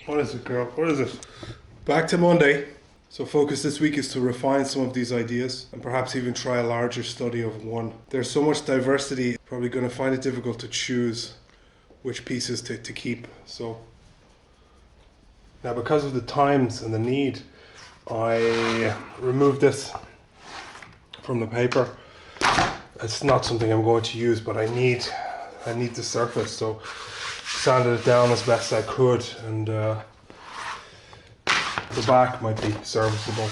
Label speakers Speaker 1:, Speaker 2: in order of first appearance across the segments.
Speaker 1: What is it, girl? What is it? Back to Monday. So focus this week is to refine some of these ideas and perhaps even try a larger study of one. There's so much diversity, probably going to find it difficult to choose which pieces to keep. So now because of the times and the need, I removed this from the paper. It's not something I'm going to use, but I need the surface, so sanded it down as best I could, and the back might be serviceable.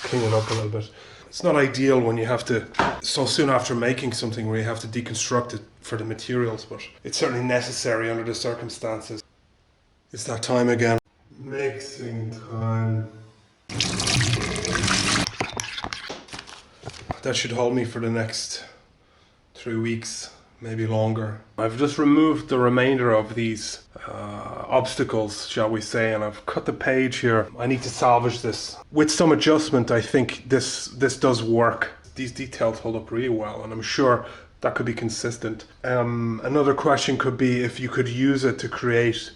Speaker 1: Clean it up a little bit. It's not ideal when you have to, so soon after making something, where you have to deconstruct it for the materials, but it's certainly necessary under the circumstances. It's that time again. Mixing time. That should hold me for the next 3 weeks, maybe longer. I've just removed the remainder of these obstacles, shall we say, and I've cut the page here. I need to salvage this. With some adjustment, I think this does work. These details hold up really well, and I'm sure that could be consistent. Another question could be if you could use it to create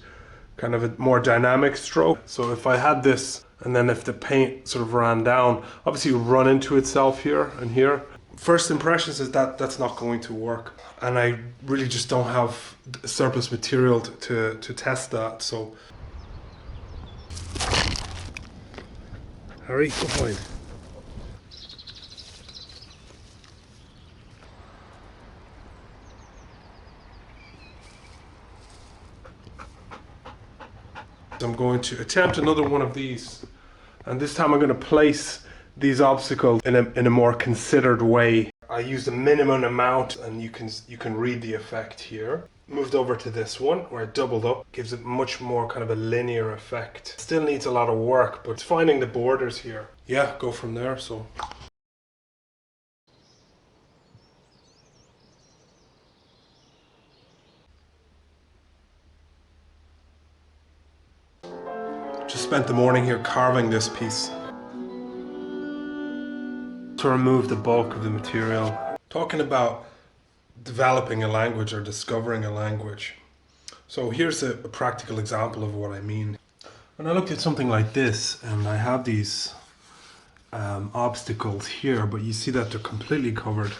Speaker 1: kind of a more dynamic stroke. So if I had this, and then if the paint sort of ran down, obviously it would run into itself here and here. First impressions is that that's not going to work, and I really just don't have surplus material to test that. So Harry, go behind. I'm going to attempt another one of these, and this time I'm going to place these obstacles in a more considered way. I used a minimum amount, and you can read the effect here. Moved over to this one where it doubled up, gives it much more kind of a linear effect. Still needs a lot of work, but it's finding the borders here. Yeah, go from there. So just spent the morning here carving this piece to remove the bulk of the material. Talking about developing a language or discovering a language. So here's a practical example of what I mean. When I looked at something like this, and I have these obstacles here, but you see that they're completely covered.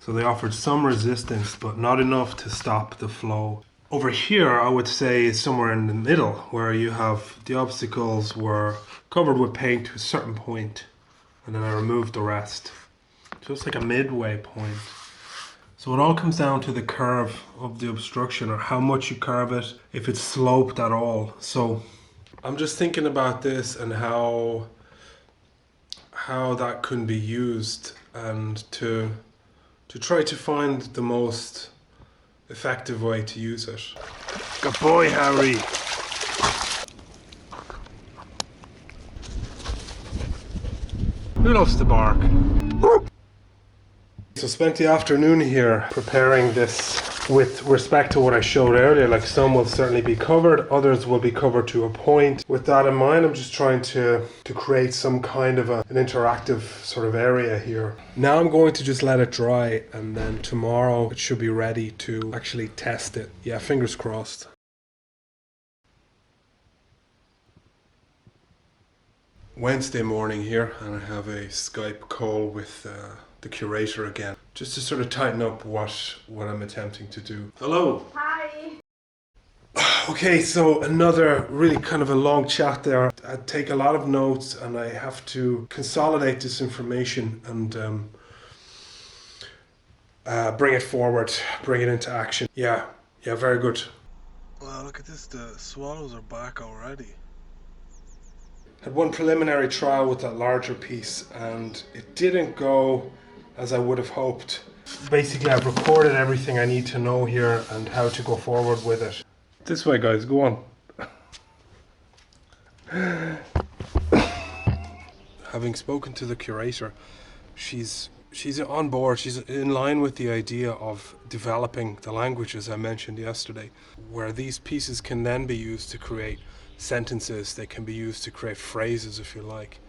Speaker 1: So they offered some resistance, but not enough to stop the flow. Over here, I would say somewhere in the middle, where you have the obstacles were covered with paint to a certain point, and then I removed the rest. So it's like a midway point. So it all comes down to the curve of the obstruction, or how much you curve it, if it's sloped at all. So I'm just thinking about this and how that can be used, and to try to find the most effective way to use it. Good boy, Harry. Who loves to bark? So spent the afternoon here preparing this with respect to what I showed earlier. Like, some will certainly be covered, others will be covered to a point. With that in mind, I'm just trying to create some kind of an interactive sort of area here. Now I'm going to just let it dry, and then tomorrow it should be ready to actually test it. Yeah, fingers crossed. Wednesday morning here, and I have a Skype call with the curator again, just to sort of tighten up what I'm attempting to do. Hello.
Speaker 2: Hi.
Speaker 1: Okay, so another really kind of a long chat there. I take a lot of notes, and I have to consolidate this information and bring it forward, bring it into action. Yeah, very good. Wow, look at this, the swallows are back already. Had one preliminary trial with that larger piece, and it didn't go as I would have hoped. Basically, I've recorded everything I need to know here and how to go forward with it. This way, guys, go on. Having spoken to the curator, she's on board. She's in line with the idea of developing the languages I mentioned yesterday, where these pieces can then be used to create sentences. They can be used to create phrases, if you like.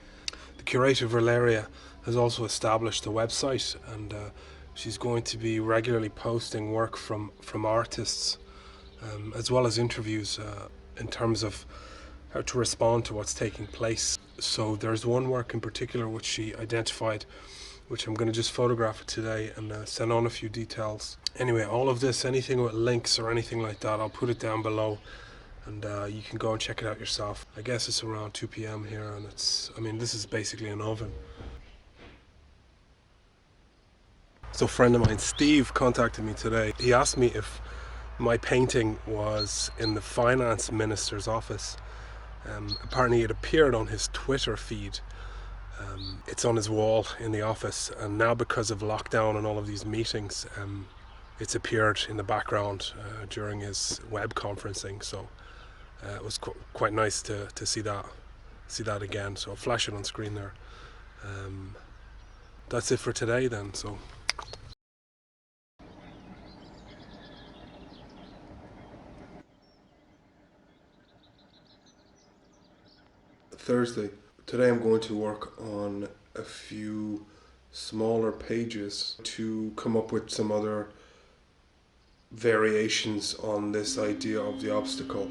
Speaker 1: The curator, Valeria, has also established a website, and she's going to be regularly posting work from artists, as well as interviews in terms of how to respond to what's taking place. So there's one work in particular which she identified, which I'm going to just photograph it today and send on a few details. Anyway, all of this, anything with links or anything like that, I'll put it down below, and you can go and check it out yourself. I guess it's around 2 p.m. here, and this is basically an oven. So a friend of mine, Steve, contacted me today. He asked me if my painting was in the finance minister's office. Apparently it appeared on his Twitter feed. It's on his wall in the office, and now because of lockdown and all of these meetings, it's appeared in the background during his web conferencing. So it was quite nice to see that again. So I'll flash it on screen there. That's it for today then. So. Thursday. Today I'm going to work on a few smaller pages to come up with some other variations on this idea of the obstacle.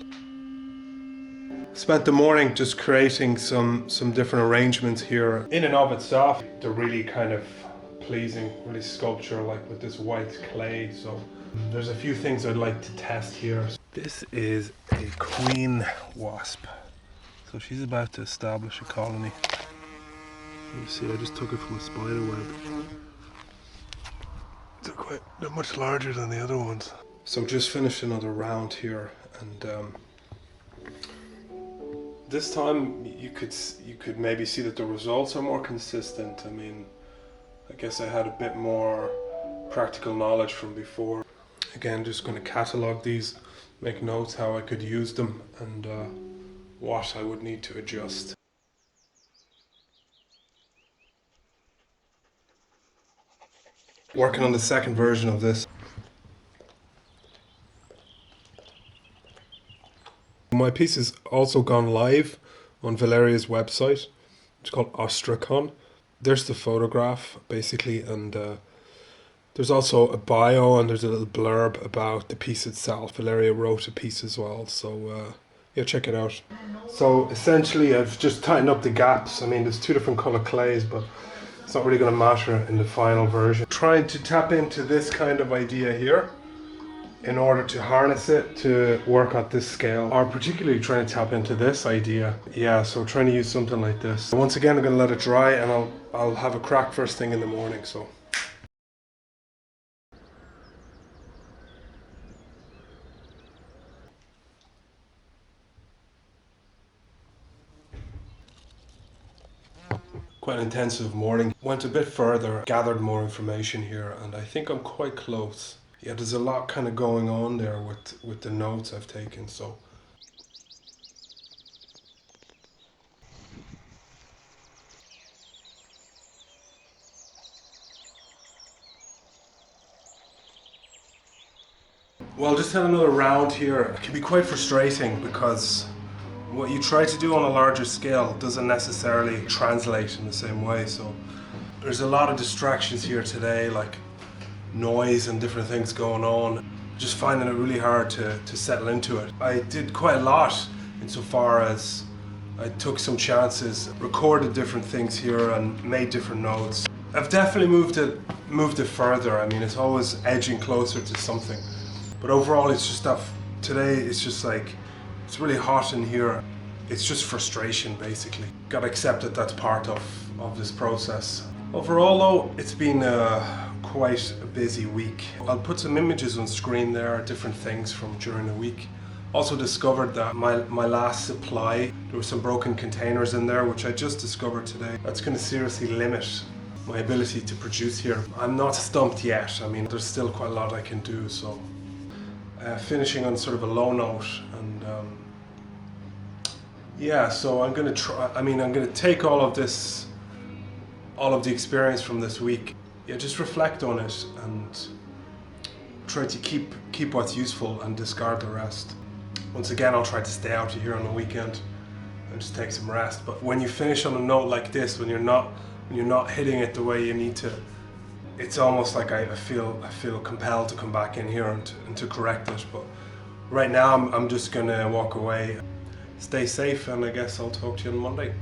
Speaker 1: Spent the morning just creating some different arrangements here. In and of itself, they're really kind of pleasing, really sculpture like with this white clay. So there's a few things I'd like to test here. This is a queen wasp. So she's about to establish a colony. You see, I just took it from a spider web. They're much larger than the other ones. So just finished another round here, and this time you could maybe see that the results are more consistent. I mean, I guess I had a bit more practical knowledge from before. Again, just going to catalog these, make notes how I could use them, and what I would need to adjust. Working on the second version of this. My piece has also gone live on Valeria's website. It's called Ostrakon. There's the photograph basically, and there's also a bio and there's a little blurb about the piece itself. Valeria wrote a piece as well, so yeah, check it out. So essentially I've just tightened up the gaps. I mean, there's two different color clays, but it's not really going to matter in the final version. Trying to tap into this kind of idea here in order to harness it to work at this scale, or particularly trying to tap into this idea. Yeah, so trying to use something like this. Once again, I'm going to let it dry, and I'll have a crack first thing in the morning. So. Quite an intensive morning. Went a bit further, gathered more information here, and I think I'm quite close. Yeah, there's a lot kind of going on there with the notes I've taken, so. Well, just had another round here. It can be quite frustrating because what you try to do on a larger scale doesn't necessarily translate in the same way. So there's a lot of distractions here today, like noise and different things going on. Just finding it really hard to settle into it. I did quite a lot insofar as I took some chances, recorded different things here and made different notes. I've definitely moved it further. I mean, it's always edging closer to something. But overall, it's just that today it's just like, it's really hot in here. It's just frustration, basically. Got to accept that that's part of this process. Overall though, it's been quite a busy week. I'll put some images on screen there, different things from during the week. Also discovered that my last supply, there were some broken containers in there, which I just discovered today. That's going to seriously limit my ability to produce here. I'm not stumped yet. I mean, there's still quite a lot I can do, so. Finishing on sort of a low note, and yeah, so I'm going to try, I'm going to take all of the experience from this week, yeah, just reflect on it and try to keep what's useful and discard the rest. Once again, I'll try to stay out of here on the weekend and just take some rest. But when you finish on a note like this, when you're not hitting it the way you need to, it's almost like I feel compelled to come back in here and to correct it. But right now I'm just gonna walk away. stay safe, and I guess I'll talk to you on Monday.